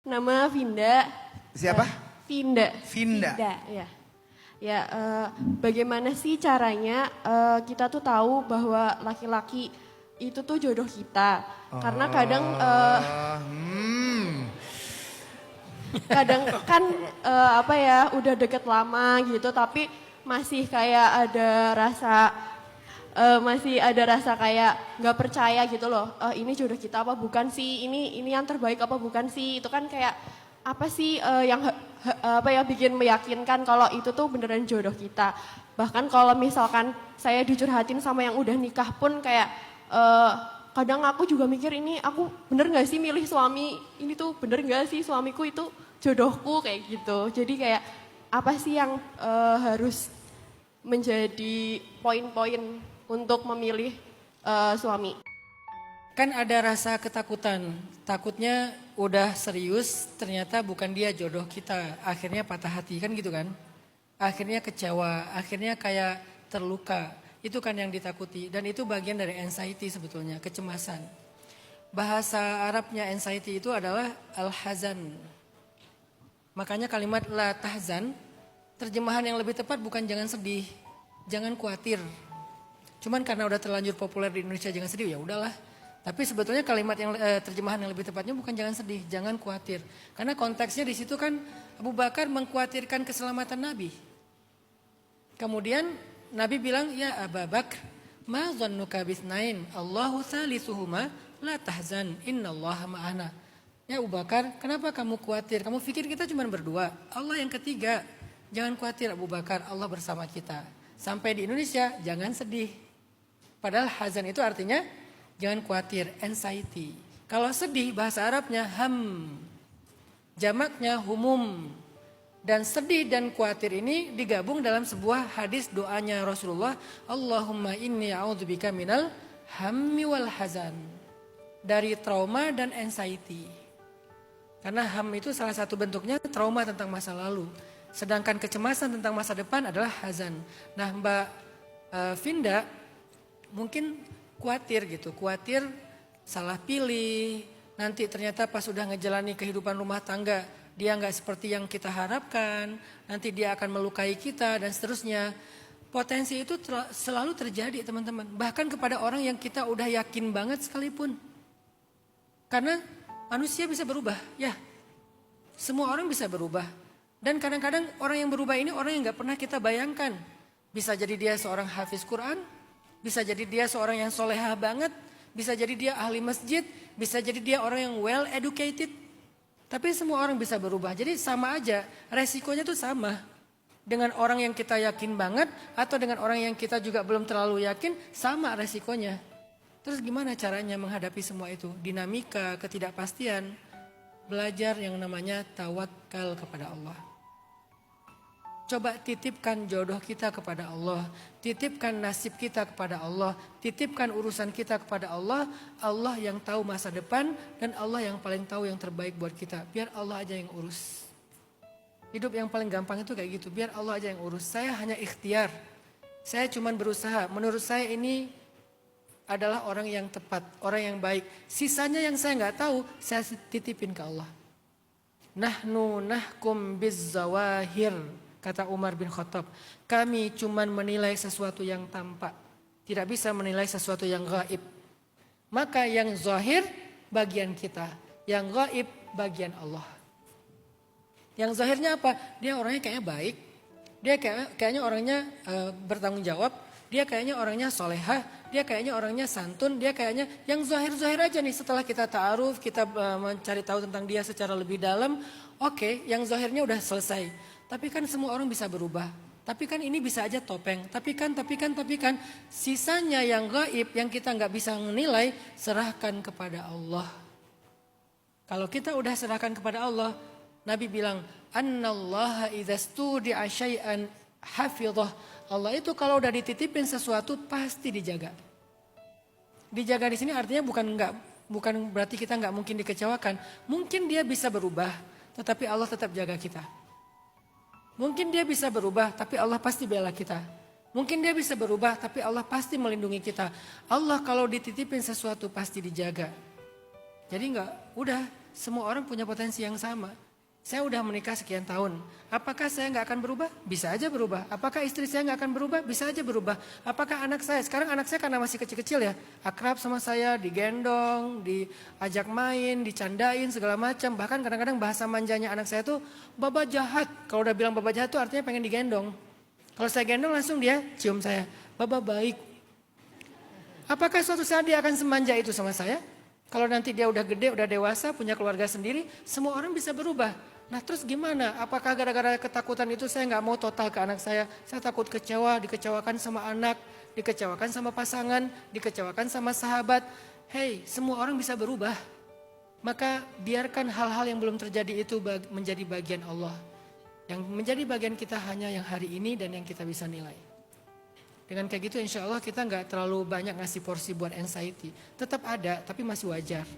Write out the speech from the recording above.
Nama Vinda. Siapa? Vinda. Vinda. Ya. Ya, bagaimana sih caranya kita tuh tahu bahwa laki-laki itu tuh jodoh kita? Karena kadang kadang kan apa ya udah deket lama gitu, tapi masih kayak ada rasa kayak nggak percaya gitu loh. Ini jodoh kita apa bukan sih? Ini yang terbaik apa bukan sih? Itu kan kayak apa sih yang apa ya bikin meyakinkan kalau itu tuh beneran jodoh kita. Bahkan kalau misalkan saya dicurhatin sama yang udah nikah pun kayak kadang aku juga mikir ini aku bener nggak sih milih suami ini tuh bener nggak sih suamiku itu jodohku kayak gitu. Jadi kayak apa sih yang harus menjadi poin-poin untuk memilih suami? Kan ada rasa ketakutan, takutnya udah serius ternyata bukan dia jodoh kita, akhirnya patah hati kan gitu kan. Akhirnya kecewa, akhirnya kayak terluka, itu kan yang ditakuti dan itu bagian dari anxiety sebetulnya, kecemasan. Bahasa Arabnya anxiety itu adalah al-hazan. Makanya kalimat la tahzan, terjemahan yang lebih tepat bukan jangan sedih, jangan khawatir. Cuman karena udah terlanjur populer di Indonesia jangan sedih ya udahlah. Tapi sebetulnya kalimat yang terjemahan yang lebih tepatnya bukan jangan sedih, jangan khawatir. Karena konteksnya di situ kan Abu Bakar mengkhawatirkan keselamatan Nabi. Kemudian Nabi bilang, "Ya Abu Bakar, ma dhannuka bisnain? Allahu salisuhuma, la tahzan, innallaha ma'ana." Ya Abu Bakar, kenapa kamu khawatir? Kamu pikir kita cuma berdua? Allah yang ketiga. Jangan khawatir Abu Bakar, Allah bersama kita. Sampai di Indonesia, jangan sedih. Padahal hazan itu artinya jangan khawatir, anxiety. Kalau sedih bahasa Arabnya ham, jamaknya humum. Dan sedih dan khawatir ini digabung dalam sebuah hadis doanya Rasulullah. Allahumma inni a'udzubika minal hammi wal hazan. Dari trauma dan anxiety. Karena ham itu salah satu bentuknya trauma tentang masa lalu. Sedangkan kecemasan tentang masa depan adalah hazan. Nah Mbak Vinda mungkin khawatir gitu, khawatir salah pilih, nanti ternyata pas sudah ngejalani kehidupan rumah tangga dia nggak seperti yang kita harapkan, nanti dia akan melukai kita dan seterusnya. Potensi itu selalu terjadi teman-teman, bahkan kepada orang yang kita udah yakin banget sekalipun. Karena manusia bisa berubah, ya semua orang bisa berubah. Dan kadang-kadang orang yang berubah ini orang yang nggak pernah kita bayangkan. Bisa jadi dia seorang hafiz Quran, bisa jadi dia seorang yang solehah banget, bisa jadi dia ahli masjid, bisa jadi dia orang yang well educated. Tapi semua orang bisa berubah, jadi sama aja, resikonya tuh sama. Dengan orang yang kita yakin banget atau dengan orang yang kita juga belum terlalu yakin, sama resikonya. Terus gimana caranya menghadapi semua itu? Dinamika, ketidakpastian, belajar yang namanya tawakal kepada Allah. Coba titipkan jodoh kita kepada Allah, titipkan nasib kita kepada Allah, titipkan urusan kita kepada Allah. Allah yang tahu masa depan dan Allah yang paling tahu yang terbaik buat kita. Biar Allah aja yang urus. Hidup yang paling gampang itu kayak gitu, biar Allah aja yang urus. Saya hanya ikhtiar, saya cuma berusaha. Menurut saya ini adalah orang yang tepat, orang yang baik. Sisanya yang saya nggak tahu, saya titipin ke Allah. Nahnu nahkum bizzawahir. Kata Umar bin Khattab, kami cuma menilai sesuatu yang tampak, tidak bisa menilai sesuatu yang gaib. Maka yang zahir bagian kita, yang gaib bagian Allah. Yang zahirnya apa? Dia orangnya kayaknya baik, dia kayaknya orangnya bertanggung jawab, dia kayaknya orangnya solehah, dia kayaknya orangnya santun, dia kayaknya yang zahir-zahir aja nih. Setelah kita ta'aruf, kita mencari tahu tentang dia secara lebih dalam, oke, yang zahirnya udah selesai. Tapi kan semua orang bisa berubah. Tapi kan ini bisa aja topeng. Tapi kan. Sisanya yang gaib, yang kita nggak bisa menilai, serahkan kepada Allah. Kalau kita udah serahkan kepada Allah, Nabi bilang, Annallaha idza studi'a syai'an hafidhah. Allah itu kalau udah dititipin sesuatu pasti dijaga. Dijaga di sini artinya bukan berarti kita nggak mungkin dikecewakan. Mungkin dia bisa berubah, tetapi Allah tetap jaga kita. Mungkin dia bisa berubah, tapi Allah pasti bela kita. Mungkin dia bisa berubah, tapi Allah pasti melindungi kita. Allah kalau dititipin sesuatu pasti dijaga. Jadi udah semua orang punya potensi yang sama. Saya udah menikah sekian tahun. Apakah saya nggak akan berubah? Bisa aja berubah. Apakah istri saya nggak akan berubah? Bisa aja berubah. Apakah anak saya? Sekarang anak saya karena masih kecil-kecil ya, akrab sama saya, digendong, diajak main, dicandain segala macam. Bahkan kadang-kadang bahasa manjanya anak saya tuh baba jahat. Kalau udah bilang baba jahat tuh artinya pengen digendong. Kalau saya gendong langsung dia cium saya, baba baik. Apakah suatu saat dia akan semanja itu sama saya? Kalau nanti dia udah gede, udah dewasa, punya keluarga sendiri, semua orang bisa berubah. Nah terus gimana? Apakah gara-gara ketakutan itu saya nggak mau total ke anak saya? Saya takut kecewa, dikecewakan sama anak, dikecewakan sama pasangan, dikecewakan sama sahabat. Hey, semua orang bisa berubah. Maka biarkan hal-hal yang belum terjadi itu menjadi bagian Allah. Yang menjadi bagian kita hanya yang hari ini dan yang kita bisa nilai. Dengan kayak gitu insya Allah kita nggak terlalu banyak ngasih porsi buat anxiety. Tetap ada tapi masih wajar.